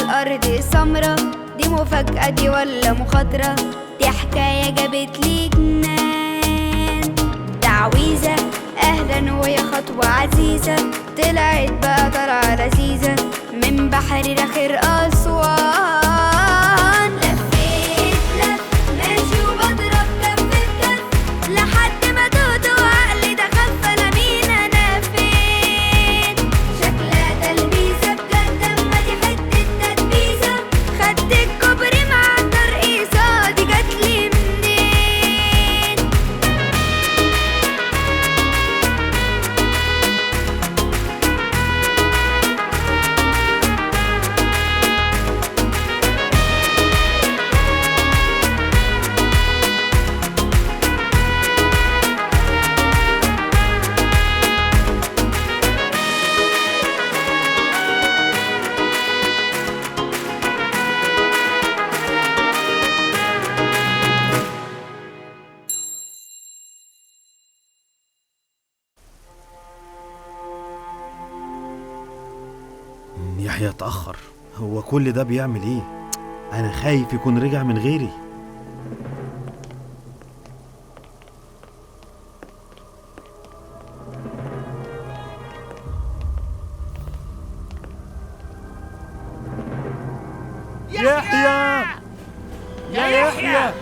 الأرض السمرا، دي مفاجأة دي ولا مخاطرة؟ دي حكاية جابت لي جنان، تعويذة أهلا ويا خطوة عزيزة، طلعت بقى طلعة لذيذة من بحر رخير أسوان. لفيت لف ماشي وبضرب كف بكف لحد ما تهت وعقلي ده خف، أنا مين أنا فين؟ شكلها تلبيسة بجد أما دي حتة تدبيسة، خدت الكوبري مع الترقيصة دي جاتلي منين؟ يحيى اتأخر، هو كل ده بيعمل ايه؟ انا خايف يكون رجع من غيري. يحيى يا يحيى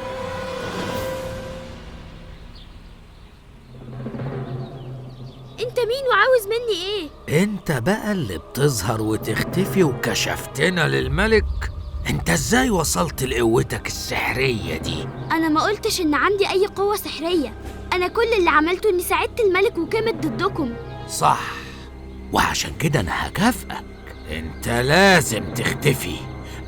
انت مين وعاوز مني ايه؟ انت بقى اللي بتظهر وتختفي وكشفتنا للملك. انت ازاي وصلت لقوتك السحرية دي؟ انا ما قلتش ان عندي اي قوة سحرية، انا كل اللي عملته اني ساعدت الملك وكمت ضدكم. صح، وعشان كده انا هكافئك. انت لازم تختفي،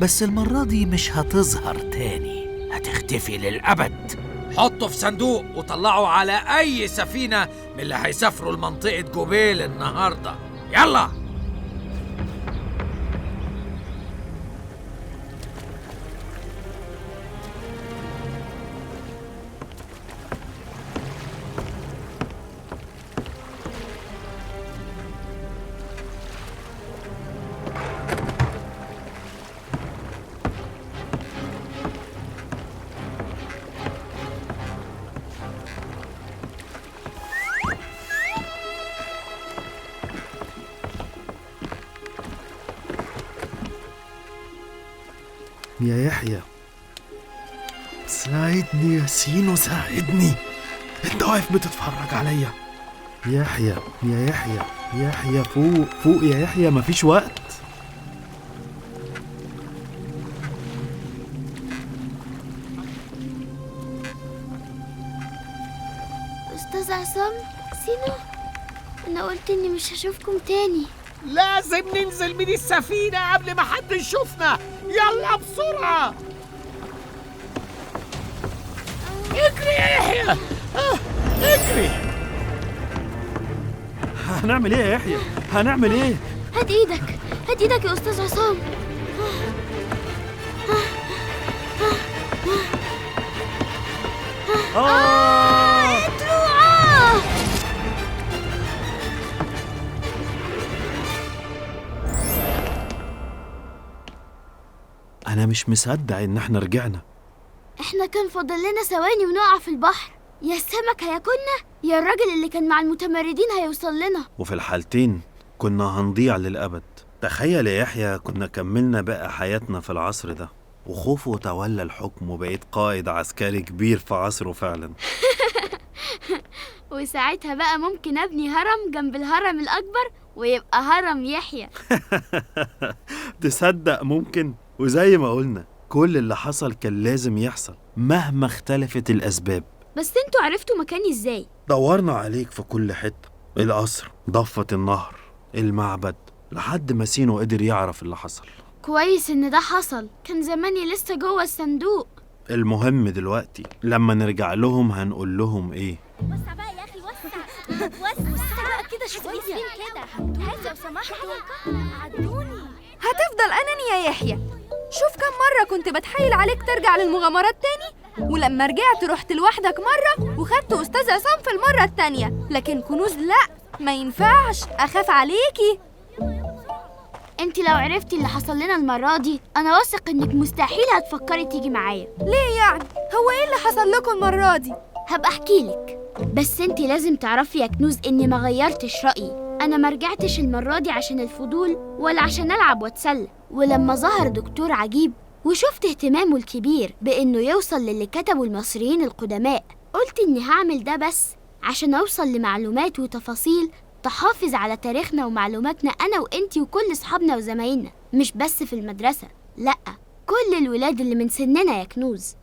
بس المرة دي مش هتظهر تاني، هتختفي للأبد. حطه في صندوق وطلعه على أي سفينة من اللي هيسافروا لمنطقة جوبيل النهاردة. يلا. يا يحيى ساعدني يا سينو، ساعدني. انت واقف بتتفرج عليا. يحيى يا يحيى يحيى فوق فوق يا يحيى، مفيش وقت. استاذ عصام، سينو، انا قلت اني مش هشوفكم تاني. لازم ننزل من السفينة قبل ما حد يشوفنا. يلا بسرعة، اجري يا يحيى، اجري. هنعمل ايه يا يحيى؟ هنعمل ايه؟ هات ايدك، هات ايدك يا استاذ عصام. انا مش مصدق ان احنا رجعنا. احنا كان فاضل لنا ثواني ونقع في البحر، يا السمك هياكلنا يا الراجل اللي كان مع المتمردين هيوصل لنا، وفي الحالتين كنا هنضيع للأبد. تخيل يا يحيى كنا كملنا بقى حياتنا في العصر ده، وخوفو تولى الحكم وبقيت قائد عسكري كبير في عصره فعلا. وساعتها بقى ممكن ابني هرم جنب الهرم الأكبر ويبقى هرم يحيى. تصدق ممكن. وزي ما قلنا كل اللي حصل كان لازم يحصل مهما اختلفت الأسباب. بس انتوا عرفتوا مكاني ازاي؟ دورنا عليك في كل حتة، القصر، ضفة النهر، المعبد، لحد ما سينو قدر يعرف اللي حصل. كويس ان ده حصل، كان زماني لسه جوه الصندوق. المهم دلوقتي لما نرجع لهم هنقول لهم ايه؟ وسع بقى يا اخي، وسع بقى كده شويه كده، هات لو سمحتوا عدوني. هتفضل أناني يا يحيى؟ شوف كم مرة كنت بتحايل عليك ترجع للمغامرات تاني، ولما رجعت رحت لوحدك مرة وخدت أستاذ عصام في المرة التانية، لكن كنوز لأ، ما ينفعش، أخاف عليكي. انت لو عرفتي اللي حصل لنا المرة دي انا واثق انك مستحيل هتفكري تيجي معايا. ليه يعني؟ هو ايه اللي حصل لكم المرة دي؟ هبقى احكيلك، بس انت لازم تعرفي يا كنوز اني ما غيرتش رأيي. انا ما رجعتش المرة دي عشان الفضول ولا عشان العب واتسلى. ولما ظهر دكتور عجيب وشفت اهتمامه الكبير بانه يوصل للي كتبه المصريين القدماء، قلت اني هعمل ده بس عشان اوصل لمعلومات وتفاصيل تحافظ على تاريخنا ومعلوماتنا انا وانتي وكل اصحابنا وزمايلنا، مش بس في المدرسة، لأ، كل الولاد اللي من سننا يا كنوز.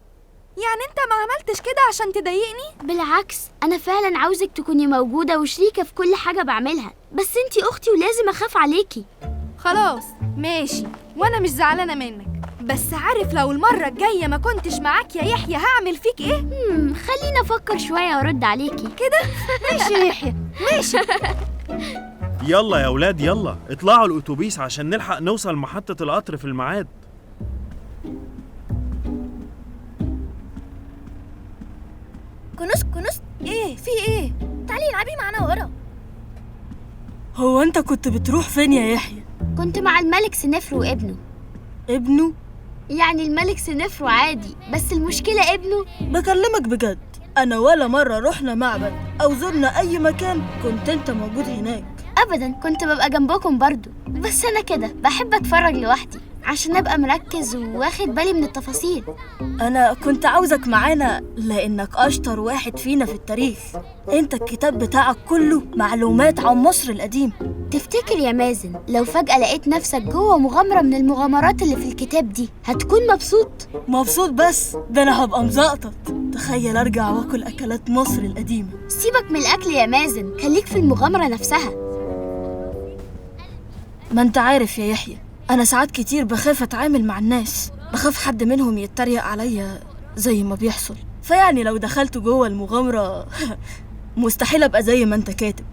يعني انت ما عملتش كده عشان تضايقني؟ بالعكس، انا فعلا عاوزك تكوني موجودة وشريكة في كل حاجة بعملها، بس انتي اختي ولازم اخاف عليكي. خلاص ماشي، وانا مش زعلانة منك، بس عارف لو المرة الجاية ما كنتش معاك يا يحيى هعمل فيك ايه؟ خليني افكر شوية وارد عليكي. كده؟ ماشي يا يحيى، ماشي. يلا يا ولاد يلا اطلعوا الأتوبيس عشان نلحق نوصل محطة القطر في الميعاد. كنوز ايه؟ في ايه؟ تعالي العبي معانا ورا. هو انت كنت بتروح فين يا يحيى؟ كنت مع الملك سنفرو وابنه. ابنه؟ يعني الملك سنفرو عادي، بس المشكلة ابنه. بكلمك بجد، انا ولا مرة رحنا معبد او زرنا اي مكان كنت انت موجود هناك. ابدا، كنت ببقى جنبكم برضو، بس انا كده بحب اتفرج لوحدي عشان ابقى مركز واخد بالي من التفاصيل. انا كنت عاوزك معانا لانك اشطر واحد فينا في التاريخ. انت الكتاب بتاعك كله معلومات عن مصر القديم. تفتكر يا مازن لو فجأة لقيت نفسك جوه مغامرة من المغامرات اللي في الكتاب دي هتكون مبسوط؟ مبسوط بس ده انا هبقى مزقطط. تخيل ارجع واكل اكلات مصر القديمة. سيبك من الاكل يا مازن، خليك في المغامرة نفسها. ما انت عارف يا يحيى، أنا ساعات كتير بخاف أتعامل مع الناس، بخاف حد منهم يتريق عليا زي ما بيحصل. فيعني لو دخلت جوه المغامرة مستحيل أبقى زي ما انت كاتب.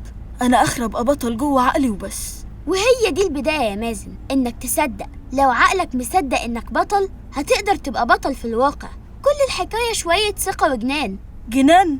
أنا آخر أبقى بطل جوه عقلي وبس. وهي دي البداية يا مازن، إنك تصدق. لو عقلك مصدق إنك بطل هتقدر تبقى بطل في الواقع. كل الحكاية شوية ثقة وجنان. جنان؟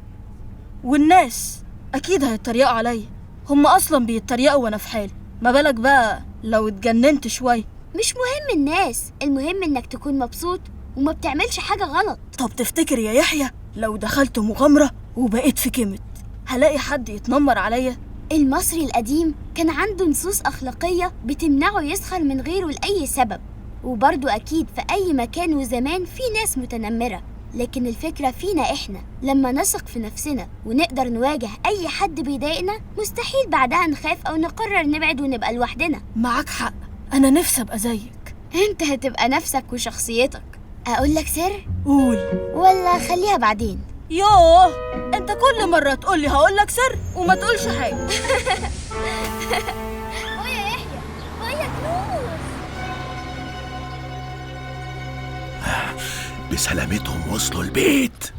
والناس أكيد هيتريقوا عليا، هم أصلا بيتريقوا وأنا في حالي، ما بالك بقى لو اتجننت شوية. مش مهم الناس، المهم إنك تكون مبسوط وما بتعملش حاجة غلط. طب تفتكر يا يحيى لو دخلت مغامرة وبقيت في كيمت هلاقي حد يتنمر عليا؟ المصري القديم كان عنده نصوص أخلاقية بتمنعه يسخر من غيره لأي سبب، وبرضو أكيد في أي مكان وزمان في ناس متنمرة، لكن الفكرة فينا إحنا. لما نثق في نفسنا ونقدر نواجه أي حد بيضايقنا مستحيل بعدها نخاف أو نقرر نبعد ونبقى لوحدنا. معاك حق، أنا نفسي أبقى زيك. أنت هتبقى نفسك وشخصيتك. أقول لك سر؟ قول. ولا خليها بعدين؟ يوه، انت كل مرة تقولي هقولك سر وما تقولش حاجة. ويا يحيى، ويا كنوز. بسلامتهم وصلوا البيت.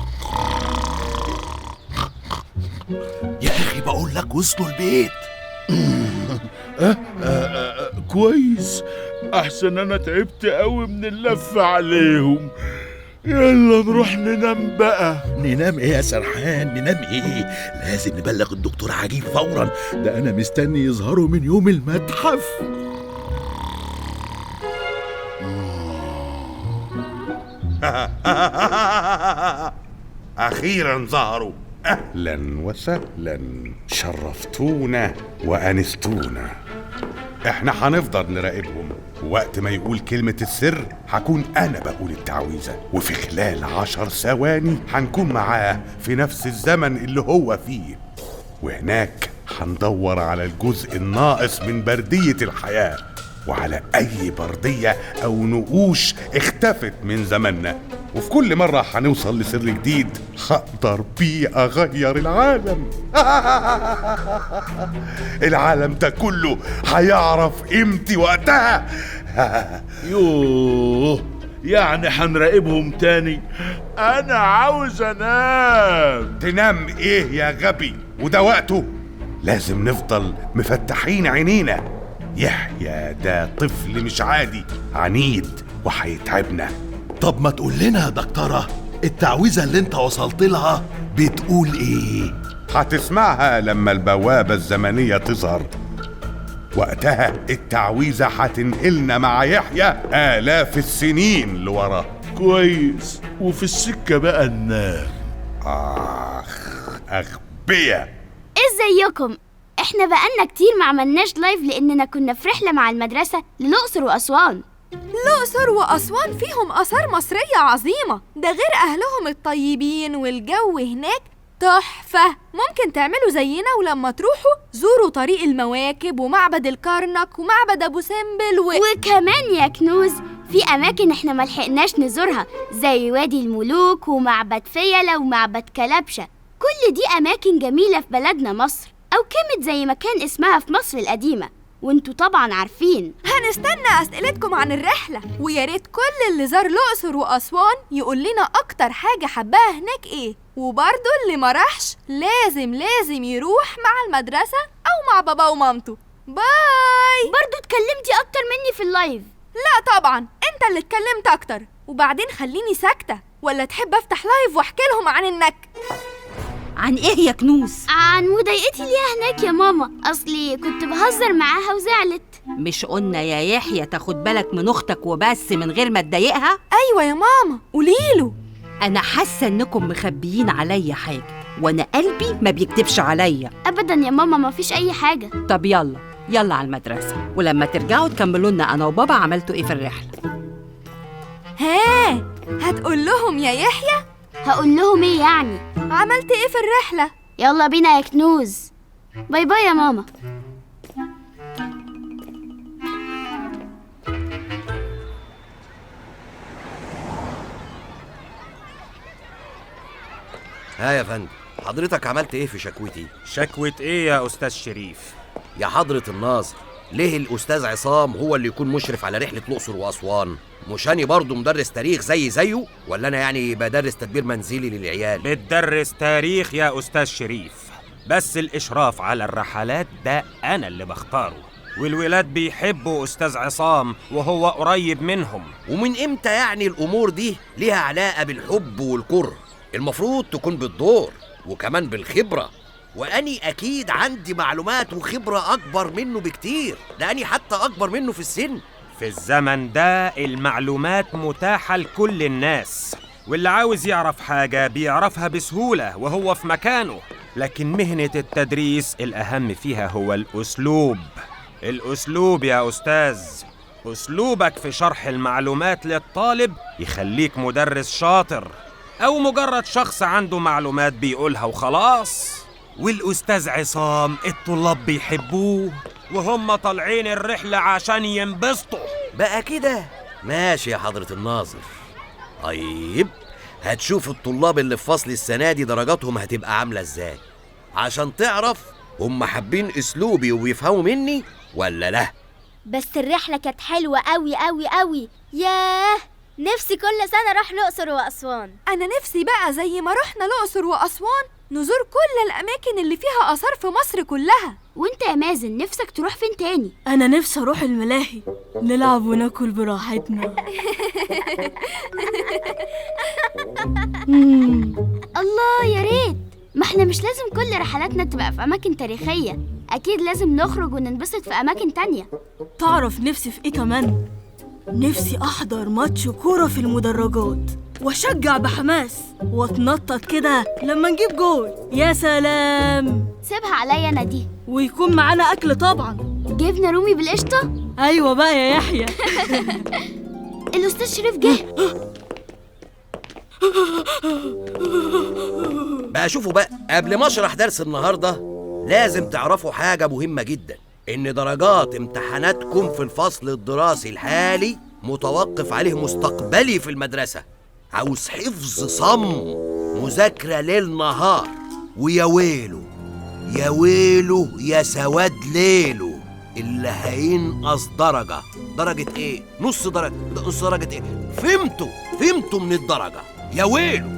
يا أخي بقول لك وصلوا البيت. كويس، أحسن أنا تعبت قوي من اللف عليهم. يلا نروح ننام بقى. ننام ايه يا سرحان؟ ننام ايه؟ لازم نبلغ الدكتور عجيب فورا، ده انا مستني يظهروا من يوم المتحف. أخيراً ظهروا. أهلاً وسهلاً، شرفتونا وأنستونا. إحنا هنفضل نراقبهم، وقت ما يقول كلمة السر هكون أنا بقول التعويذة، وفي خلال 10 ثواني هنكون معاه في نفس الزمن اللي هو فيه، وهناك هندور على الجزء الناقص من بردية الحياة، وعلى أي بردية أو نقوش اختفت من زمننا، وفي كل مرة هنوصل لسر جديد هقدر بيه أغير العالم. العالم ده كله هيعرف قيمتي وقتها. يوه، يعني هنراقبهم تاني؟ أنا عاوز أنام. تنام إيه يا غبي؟ وده وقته؟ لازم نفضل مفتحين عينينا. يحيى ده طفل مش عادي، عنيد وهيتعبنا. طب ما تقول لنا يا دكتورة، التعويذة اللي انت وصلت لها بتقول ايه؟ هتسمعها لما البوابة الزمنية تظهر، وقتها التعويذة هتنقلنا مع يحيى آلاف السنين لورا. كويس، وفي السكة بقى ننام. أغبياء. ازيكم؟ احنا بقالنا كتير ما عملناش لايف لاننا كنا في رحلة مع المدرسة للأقصر وأسوان. الأقصر وأسوان فيهم آثار مصرية عظيمة، ده غير أهلهم الطيبين والجو هناك تحفة. ممكن تعملوا زينا ولما تروحوا زوروا طريق المواكب ومعبد الكرنك ومعبد أبو سمبل وكمان يا كنوز في أماكن احنا ملحقناش نزورها زي وادي الملوك ومعبد فيلة ومعبد كلبشة. كل دي أماكن جميلة في بلدنا مصر، أو كانت زي ما كان اسمها في مصر القديمة، وانتوا طبعا عارفين. هنستنى أسئلتكم عن الرحلة، ويا ريت كل اللي زار الأقصر وأسوان يقول لنا أكتر حاجة حباها هناك إيه، وبرضه اللي ما راحش لازم يروح مع المدرسة أو مع بابا ومامته. باي. برضه اتكلمتي أكتر مني في اللايف. لا طبعا انت اللي اتكلمت اكتر، وبعدين خليني ساكتة، ولا تحب افتح لايف واحكي لهم عن النكت؟ عن ايه يا كنوز؟ عن مضايقتي ليها هناك يا ماما، اصلي كنت بهزر معاها وزعلت. مش قلنا يا يحيى تاخد بالك من اختك وبس من غير ما تضايقها؟ ايوه يا ماما، قوليله. انا حاسه انكم مخبيين عليا حاجه، وانا قلبي ما بيكتبش عليا. ابدا يا ماما، ما فيش اي حاجه. طب يلا على المدرسه، ولما ترجعوا تكملوا لنا انا وبابا عملتوا ايه في الرحله. ها، هتقول لهم يا يحيى؟ هقول لهم ايه يعني؟ عملت ايه في الرحله؟ يلا بينا يا كنوز. باي باي يا ماما. ها يا فندم، حضرتك عملت ايه في شكوتي؟ شكوة ايه يا استاذ شريف؟ يا حضرة الناظر، ليه الأستاذ عصام هو اللي يكون مشرف على رحلة الأقصر وأسوان؟ مش أنا برضه مدرس تاريخ زيه؟ ولا أنا يعني بدرس تدبير منزلي للعيال؟ بتدرس تاريخ يا أستاذ شريف، بس الإشراف على الرحلات ده أنا اللي بختاره، والولاد بيحبوا أستاذ عصام وهو قريب منهم. ومن إمتى يعني الأمور دي ليها علاقة بالحب والكره؟ المفروض تكون بالدور وكمان بالخبرة، وأني أكيد عندي معلومات وخبرة أكبر منه بكتير، لأني حتى أكبر منه في السن. في الزمن ده المعلومات متاحة لكل الناس، واللي عاوز يعرف حاجة بيعرفها بسهولة وهو في مكانه، لكن مهنة التدريس الأهم فيها هو الأسلوب. الأسلوب يا أستاذ، أسلوبك في شرح المعلومات للطالب يخليك مدرس شاطر، أو مجرد شخص عنده معلومات بيقولها وخلاص. والأستاذ عصام الطلاب بيحبوه وهم طالعين الرحلة عشان ينبسطوا. بقى كده ماشي يا حضرة الناظر. طيب هتشوف الطلاب اللي في فصل السنة دي درجاتهم هتبقى عاملة ازاي، عشان تعرف هم حابين اسلوبي وبيفهموا مني ولا لا. بس الرحلة كانت حلوة قوي قوي قوي. ياه، نفسي كل سنة اروح الأقصر وأسوان. انا نفسي بقى زي ما رحنا الأقصر وأسوان نزور كل الأماكن اللي فيها آثار في مصر كلها. وانت يا مازن نفسك تروح فين تاني؟ أنا نفسي أروح الملاهي نلعب وناكل براحتنا. الله، يا ريت. ما احنا مش لازم كل رحلاتنا تبقى في أماكن تاريخية، أكيد لازم نخرج وننبسط في أماكن تانية. تعرف نفسي في إيه كمان؟ نفسي أحضر ماتش كورة في المدرجات وأشجع بحماس وأتنطط كده لما نجيب جول. يا سلام، سيبها عليا أنا دي. ويكون معانا أكل طبعا. جبنة رومي بالقشطة؟ أيوة بقى يا يحيى. الأستاذ شريف جه. بقى شوفوا بقى، قبل ما اشرح درس النهارده لازم تعرفوا حاجة مهمة جدا، إن درجات امتحاناتكم في الفصل الدراسي الحالي متوقف عليه مستقبلي في المدرسة. عاوز حفظ صم، مذاكرة ليل نهار، ويا ويله يا ويله يا سواد ليله اللي هينقص درجة ايه؟ نص درجة ايه؟ فهمتوا من الدرجة، يا ويله.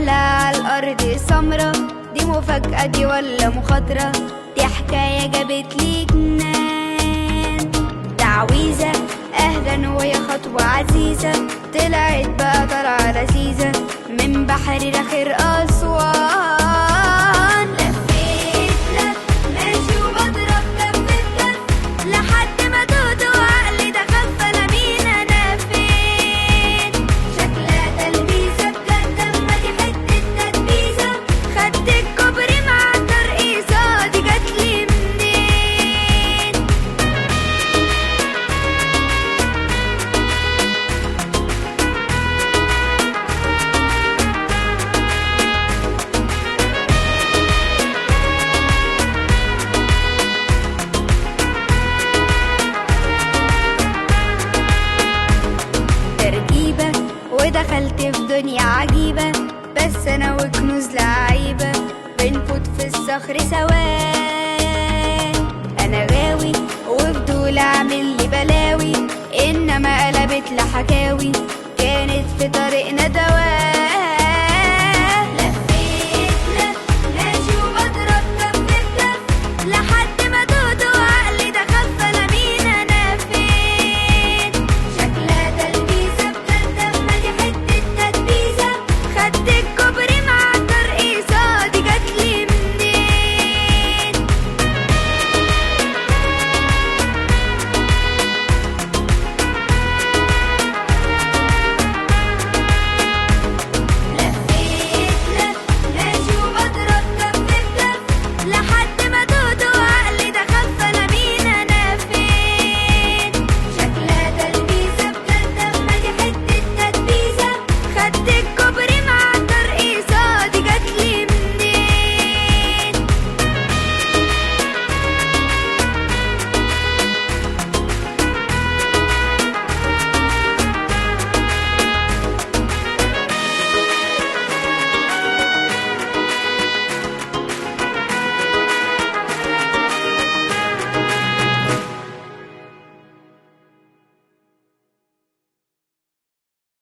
رحلة على الأرض سمرة، دي مفاجأة دي ولا مخاطرة؟ دي حكاية جابت لي جنان، تعويذة أهلا ويا خطوة عزيزة، طلعت بقى طلعة لذيذة من بحر رخير أسوان. لفيت لف ماشي وبضرب كف بكف لحد ما تهت وعقلي ده خف، أنا مين أنا فين؟ شكلها تلبيسة بجد أما دي حتة تدبيسة، خدت الكوبري مع الترقيصة دي جاتلي منين؟ تركيبة ودخلت في دنيا عجيبة، بس أنا وكنوز لعيبة بنفوت في الصخر سوا. أنا غاوي وفضول أعمل لي بلاوي، إنما قلبت لحكاوي كانت في طريقنا دواء.